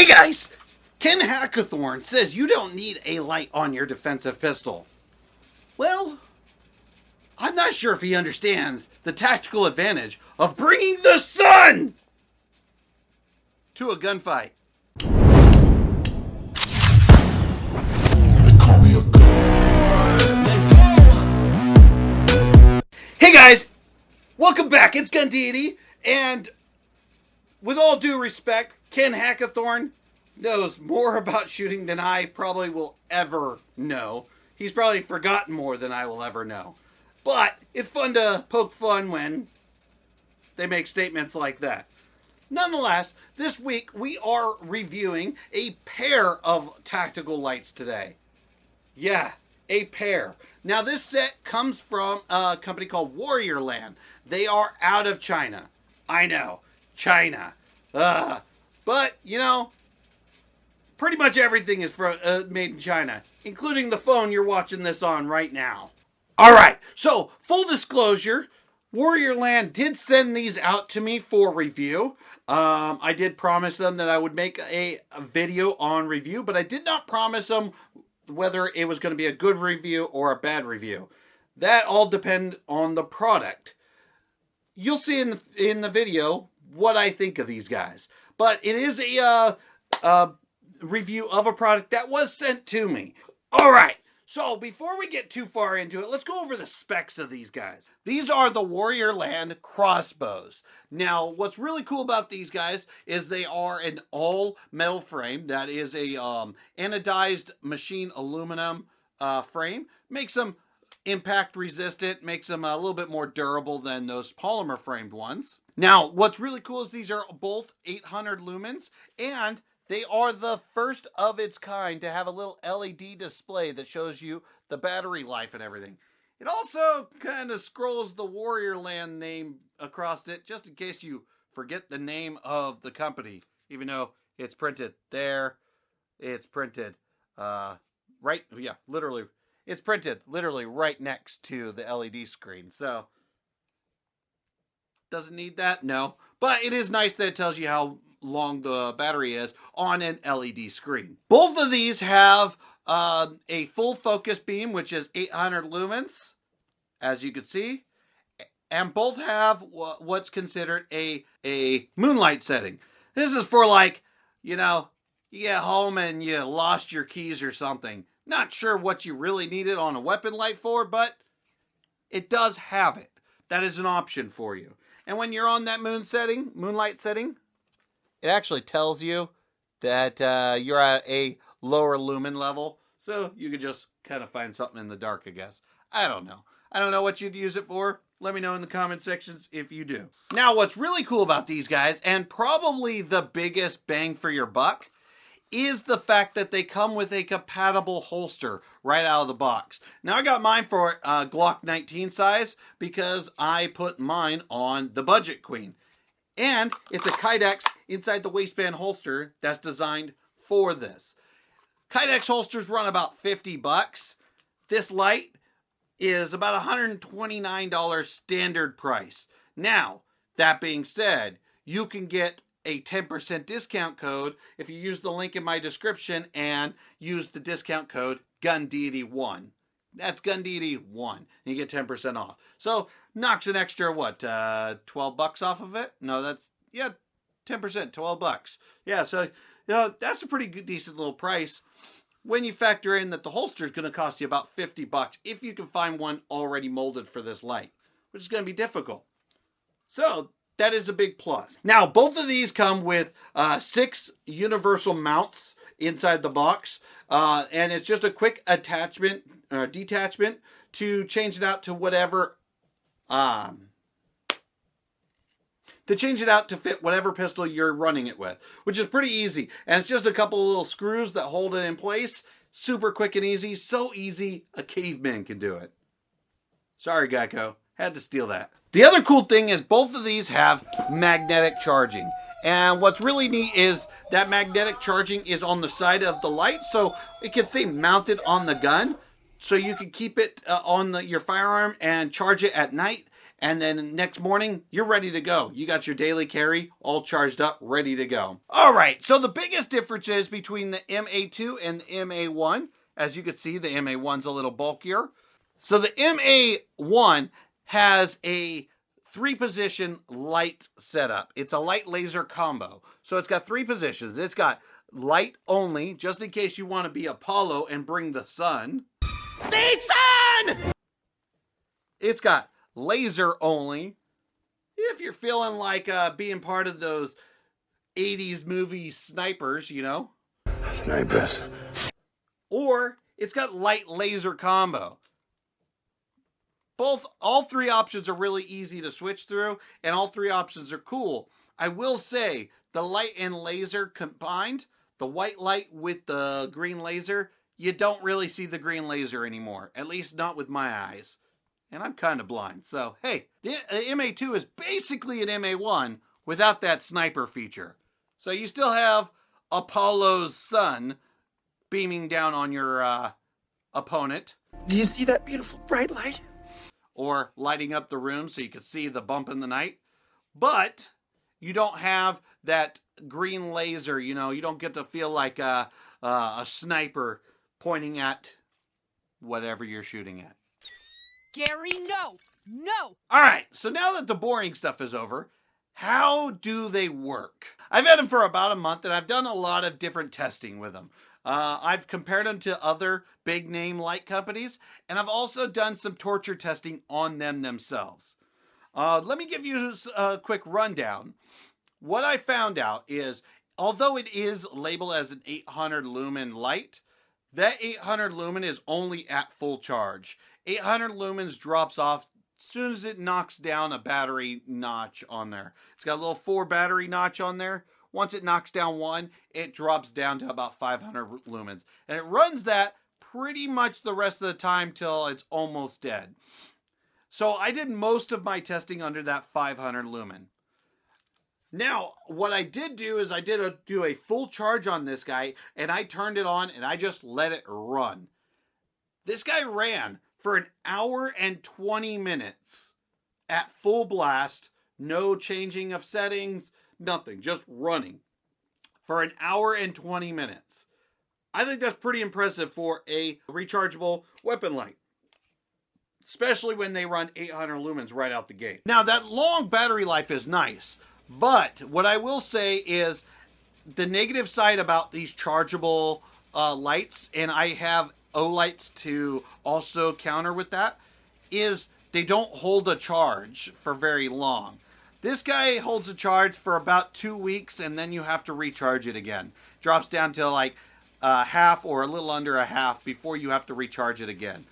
Hey guys! Ken Hackathorn says you don't need a light on your defensive pistol. Well, I'm not sure if he understands the tactical advantage of bringing the sun to a gunfight. Hey guys! Welcome back, it's Gun Deity, and with all due respect, Ken Hackathorn knows more about shooting than I probably will ever know. He's probably forgotten more than I will ever know. But it's fun to poke fun when they make statements like that. Nonetheless, this week we are reviewing a pair of tactical lights today. Yeah, a pair. Now this set comes from a company called Warriorland. They are out of China. I know, China. But, you know, pretty much everything is made in China, including the phone you're watching this on right now. Alright, so full disclosure, Warriorland did send these out to me for review. I did promise them that I would make a video on review, but I did not promise them whether it was going to be a good review or a bad review. That all depends on the product. You'll see in the video what I think of these guys. But it is a review of a product that was sent to me. Alright, so before we get too far into it, let's go over the specs of these guys. These are the Warriorland Crossbows. Now, what's really cool about these guys is they are an all metal frame. That is a anodized machine aluminum frame. Makes them impact resistant, makes them a little bit more durable than those polymer framed ones. Now, what's really cool is these are both 800 lumens, and they are the first of its kind to have a little LED display that shows you the battery life and everything. It also kind of scrolls the Warriorland name across it, just in case you forget the name of the company, even though it's printed there. It's printed right, yeah, literally. It's printed literally right next to the LED screen. So, doesn't need that? No. But it is nice that it tells you how long the battery is on an LED screen. Both of these have a full focus beam, which is 800 lumens, as you can see. And both have what's considered a moonlight setting. This is for, like, you know, you get home and you lost your keys or something. Not sure what you really need it on a weapon light for, but it does have it. That is an option for you. And when you're on that moonlight setting, it actually tells you that you're at a lower lumen level. So you can just kind of find something in the dark, I guess. I don't know. I don't know what you'd use it for. Let me know in the comment sections if you do. Now, what's really cool about these guys, and probably the biggest bang for your buck, is the fact that they come with a compatible holster right out of the box. Now, I got mine for Glock 19 size because I put mine on the Budget Queen. And it's a Kydex inside the waistband holster that's designed for this. Kydex holsters run about 50 bucks. This light is about $129 standard price. Now, that being said, you can get a 10% discount code if you use the link in my description and use the discount code GUNDEITY1. That's GUNDEITY1. And you get 10% off. So, knocks an extra, what, 12 bucks off of it? No, that's, yeah, 10%, 12 bucks. Yeah, so, you know, that's a pretty good, decent little price when you factor in that the holster is going to cost you about 50 bucks if you can find one already molded for this light, which is going to be difficult. So, that is a big plus. Now, both of these come with 6 universal mounts inside the box, and it's just a quick attachment or detachment to change it out to whatever, to change it out to fit whatever pistol you're running it with, which is pretty easy. And it's just a couple of little screws that hold it in place. Super quick and easy. So easy, a caveman can do it. Sorry, Geico. Had to steal that. The other cool thing is both of these have magnetic charging. And what's really neat is that magnetic charging is on the side of the light, so it can stay mounted on the gun. So you can keep it on your firearm and charge it at night. And then next morning, you're ready to go. You got your daily carry all charged up, ready to go. All right, so the biggest differences between the MA2 and the MA1, as you can see, the MA1's a little bulkier. So the MA1 has a 3-position light setup. It's a light laser combo. So it's got 3 positions. It's got light only, just in case you want to be Apollo and bring the sun. The sun! It's got laser only, if you're feeling like being part of those 80s movie snipers, you know. Snipers. Or it's got light laser combo. All 3 options are really easy to switch through, and all 3 options are cool. I will say, the light and laser combined, the white light with the green laser, you don't really see the green laser anymore. At least not with my eyes. And I'm kind of blind. So, hey, the MA2 is basically an MA1 without that sniper feature. So you still have Apollo's sun beaming down on your opponent. Do you see that beautiful bright light? Or lighting up the room so you can see the bump in the night. But you don't have that green laser, you know. You don't get to feel like a sniper pointing at whatever you're shooting at. Gary, no! No! All right, so now that the boring stuff is over, how do they work? I've had them for about a month, and I've done a lot of different testing with them. I've compared them to other big name light companies, and I've also done some torture testing on them themselves. Let me give you a quick rundown. What I found out is, although it is labeled as an 800 lumen light, that 800 lumen is only at full charge. 800 lumens drops off as soon as it knocks down a battery notch on there. It's got a little 4 battery notch on there. Once it knocks down 1, it drops down to about 500 lumens. And it runs that pretty much the rest of the time till it's almost dead. So I did most of my testing under that 500 lumen. Now, what I did do is I did do a full charge on this guy, and I turned it on and I just let it run. This guy ran for an hour and 20 minutes at full blast, no changing of settings, nothing, just running for an hour and 20 minutes. I think that's pretty impressive for a rechargeable weapon light, especially when they run 800 lumens right out the gate. Now, that long battery life is nice, but what I will say is the negative side about these chargeable lights, and I have O-lights to also counter with that, is they don't hold a charge for very long. This guy holds a charge for about 2 weeks, and then you have to recharge it again. Drops down to like half or a little under a half before you have to recharge it again.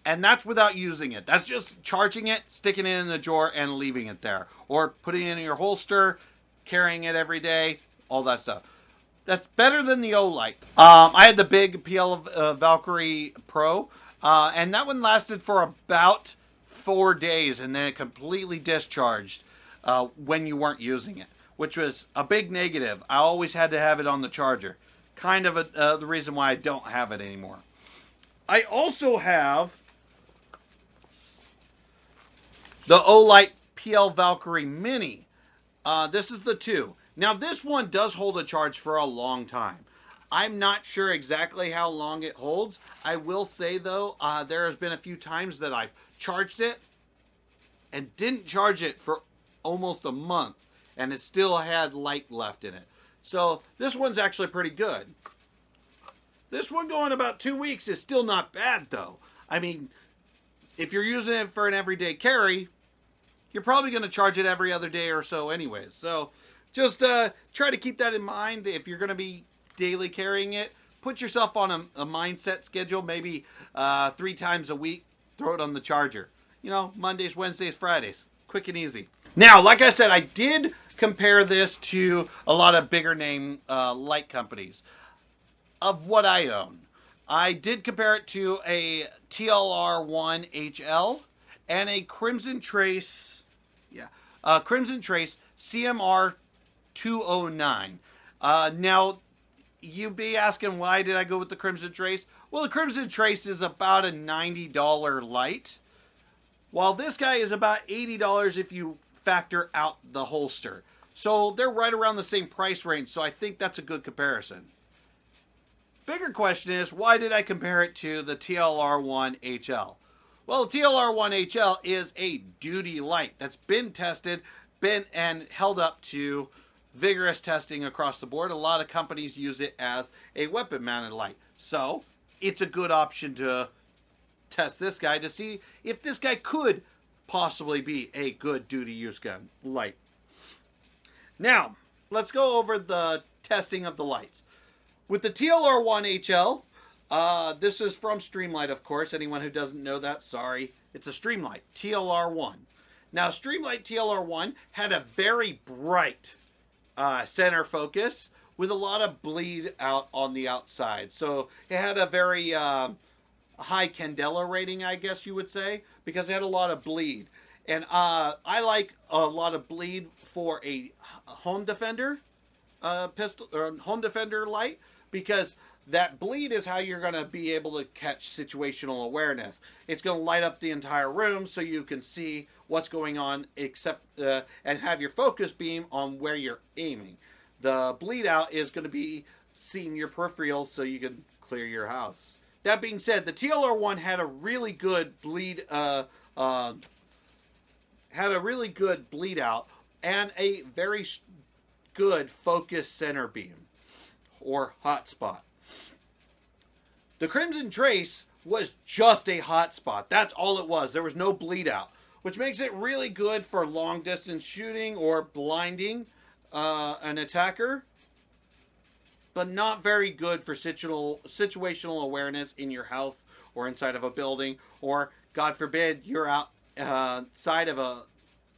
And that's without using it. That's just charging it, sticking it in the drawer, and leaving it there. Or putting it in your holster, carrying it every day, all that stuff. That's better than the O-light. I had the big PL Valkyrie Pro, and that one lasted for about 4 days, and then it completely discharged when you weren't using it, which was a big negative. I always had to have it on the charger. Kind of the reason why I don't have it anymore. I also have the O-light PL Valkyrie Mini. This is the 2. Now, this one does hold a charge for a long time. I'm not sure exactly how long it holds. I will say, though, there has been a few times that I've charged it and didn't charge it for almost a month, and it still had light left in it. So, this one's actually pretty good. This one going about 2 weeks is still not bad, though. I mean, if you're using it for an everyday carry, you're probably going to charge it every other day or so anyways. So, just try to keep that in mind. If you're going to be daily carrying it, put yourself on a mindset schedule, maybe 3 times a week. Throw it on the charger. You know, Mondays, Wednesdays, Fridays. Quick and easy. Now, like I said, I did compare this to a lot of bigger name light companies of what I own. I did compare it to a TLR1 HL and a Crimson Trace, Crimson Trace CMR 209. Now, you'd be asking, why did I go with the Crimson Trace? Well, the Crimson Trace is about a $90 light. while this guy is about $80 if you factor out the holster. So they're right around the same price range, so I think that's a good comparison. Bigger question is, why did I compare it to the TLR1 HL? Well, the TLR1 HL is a duty light that's been tested, and held up to vigorous testing across the board. A lot of companies use it as a weapon-mounted light. So, it's a good option to test this guy to see if this guy could possibly be a good duty use gun light. Now, let's go over the testing of the lights. With the TLR1 HL, this is from Streamlight, of course. Anyone who doesn't know that, sorry. It's a Streamlight, TLR1. Now, Streamlight TLR1 had a very bright center focus with a lot of bleed out on the outside. So it had a very high candela rating, I guess you would say, because it had a lot of bleed. And I like a lot of bleed for a home defender pistol or home defender light, because that bleed is how you're going to be able to catch situational awareness. It's going to light up the entire room so you can see what's going on, and have your focus beam on where you're aiming. The bleed out is going to be seeing your peripherals so you can clear your house. That being said, the TLR1 had a really good bleed out and a very good focus center beam or hotspot. The Crimson Trace was just a hotspot. That's all it was. There was no bleed out, which makes it really good for long distance shooting or blinding an attacker, but not very good for situational awareness in your house or inside of a building, or God forbid you're outside of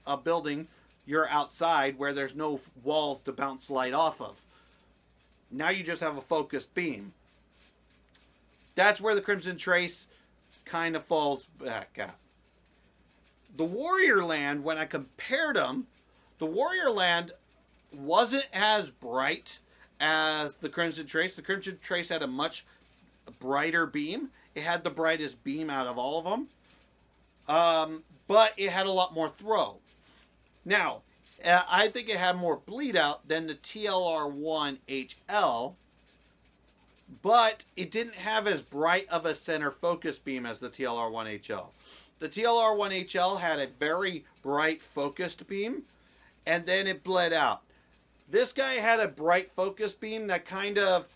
a building, you're outside where there's no walls to bounce light off of. Now you just have a focused beam. That's where the Crimson Trace kind of falls back at. The Warriorland, when I compared them, the Warriorland wasn't as bright as the Crimson Trace. The Crimson Trace had a much brighter beam. It had the brightest beam out of all of them. But it had a lot more throw. Now, I think it had more bleed out than the TLR1 HL, but it didn't have as bright of a center focus beam as the TLR1 HL. The TLR1 HL had a very bright focused beam, and then it bled out. This guy had a bright focus beam that kind of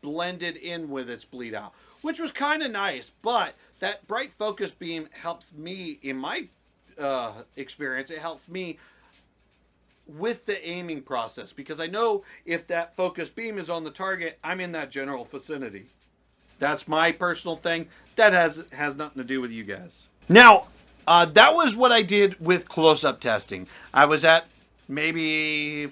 blended in with its bleed out, which was kind of nice. But that bright focus beam helps me in my experience. It helps me with the aiming process, because I know if that focus beam is on the target, I'm in that general vicinity. That's my personal thing. That has nothing to do with you guys. Now, that was what I did with close-up testing. I was at maybe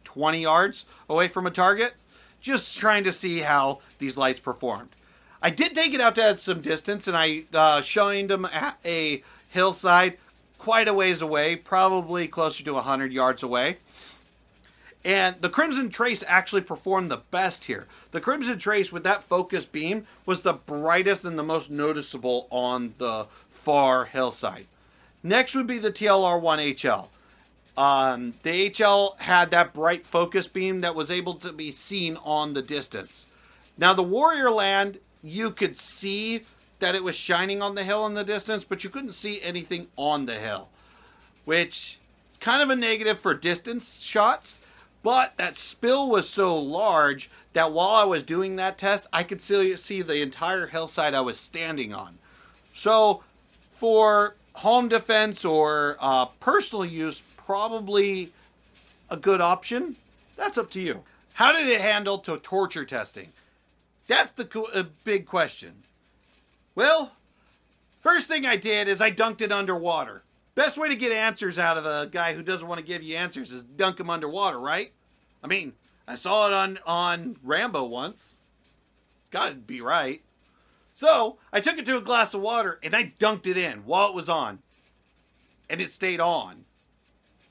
20 yards away from a target, just trying to see how these lights performed. I did take it out to some distance, and I shined them at a hillside quite a ways away, probably closer to 100 yards away. And the Crimson Trace actually performed the best here. The Crimson Trace with that focus beam was the brightest and the most noticeable on the far hillside. Next would be the TLR1 HL. The HL had that bright focus beam that was able to be seen on the distance. Now the Warriorland, you could see that it was shining on the hill in the distance, but you couldn't see anything on the hill, which is kind of a negative for distance shots. But that spill was so large that while I was doing that test, I could still see the entire hillside I was standing on. So for home defense or personal use, probably a good option. That's up to you. How did it handle to torture testing? That's the big question. Well, first thing I did is I dunked it underwater. Best way to get answers out of a guy who doesn't want to give you answers is dunk him underwater, right? I mean, I saw it on Rambo once. It's got to be right. So, I took it to a glass of water and I dunked it in while it was on. And it stayed on.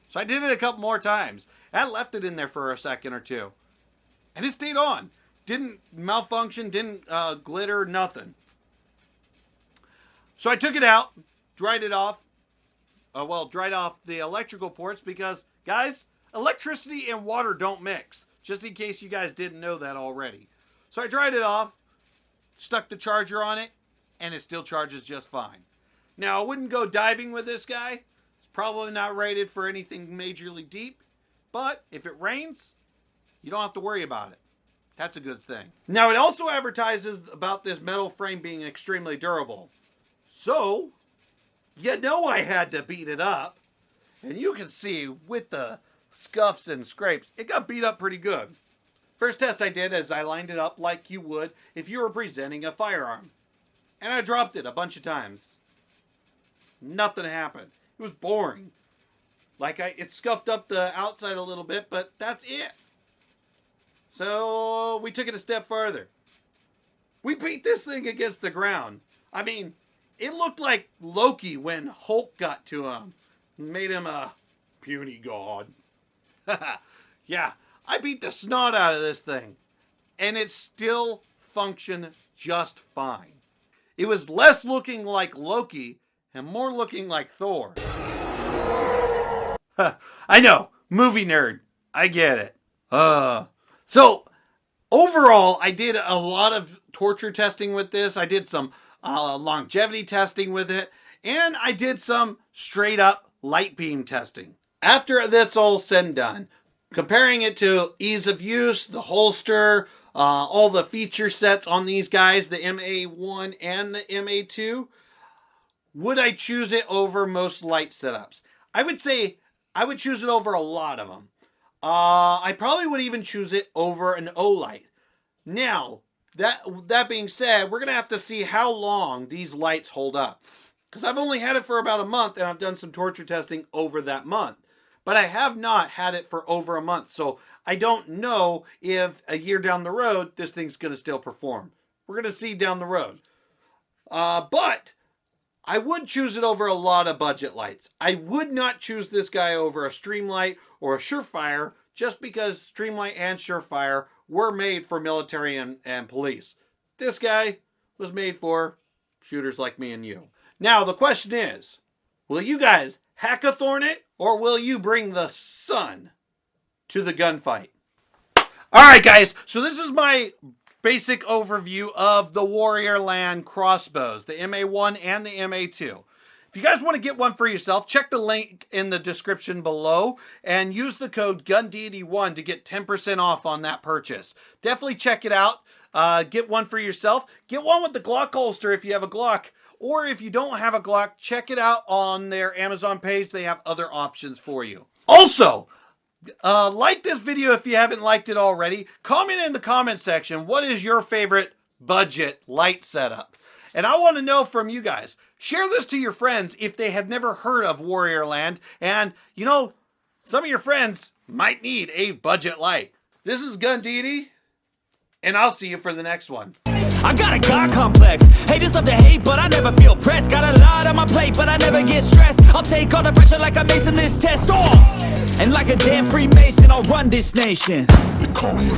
So I did it a couple more times. I left it in there for a second or two. And it stayed on. Didn't malfunction, didn't glitter, nothing. So I took it out, dried it off. Dried off the electrical ports because, guys, electricity and water don't mix. Just in case you guys didn't know that already. So I dried it off, stuck the charger on it, and it still charges just fine. Now, I wouldn't go diving with this guy. It's probably not rated for anything majorly deep. But if it rains, you don't have to worry about it. That's a good thing. Now, it also advertises about this metal frame being extremely durable. So, you know I had to beat it up. And you can see with the scuffs and scrapes, it got beat up pretty good. First test I did is I lined it up like you would if you were presenting a firearm. And I dropped it a bunch of times. Nothing happened. It was boring. It scuffed up the outside a little bit, but that's it. So we took it a step further. We beat this thing against the ground. I mean, it looked like Loki when Hulk got to him. Made him a puny god. Yeah, I beat the snot out of this thing. And it still functioned just fine. It was less looking like Loki and more looking like Thor. I know, movie nerd. I get it. So, overall, I did a lot of torture testing with this. I did some longevity testing with it. And I did some straight up light beam testing. After that's all said and done, comparing it to ease of use, the holster, all the feature sets on these guys, the MA1 and the MA2, would I choose it over most light setups? I would say I would choose it over a lot of them. I probably would even choose it over an O-light. Now, that being said, we're going to have to see how long these lights hold up. Because I've only had it for about a month, and I've done some torture testing over that month. But I have not had it for over a month, so I don't know if a year down the road, this thing's going to still perform. We're going to see down the road. But I would choose it over a lot of budget lights. I would not choose this guy over a Streamlight or a Surefire just because Streamlight and Surefire were made for military and police. This guy was made for shooters like me and you. Now, the question is, will you guys hackathorn it or will you bring the sun to the gunfight? Alright guys, so this is my basic overview of the Warriorland Crossbows, the MA1 and the MA2. If you guys want to get one for yourself, check the link in the description below and use the code GUNDeity1 to get 10% off on that purchase. Definitely check it out. Get one for yourself. Get one with the Glock holster if you have a Glock. Or if you don't have a Glock, check it out on their Amazon page. They have other options for you. Also, like this video if you haven't liked it already. Comment in the comment section, what is your favorite budget light setup? And I want to know from you guys. Share this to your friends if they have never heard of Warriorland. And, you know, some of your friends might need a budget light. This is GunDeity, and I'll see you for the next one. I got a God complex. Haters love to hate, but I never feel pressed. Got a lot on my plate, but I never get stressed. I'll take all the pressure like I'm acing this test. And like a damn Freemason, I'll run this nation. They call me a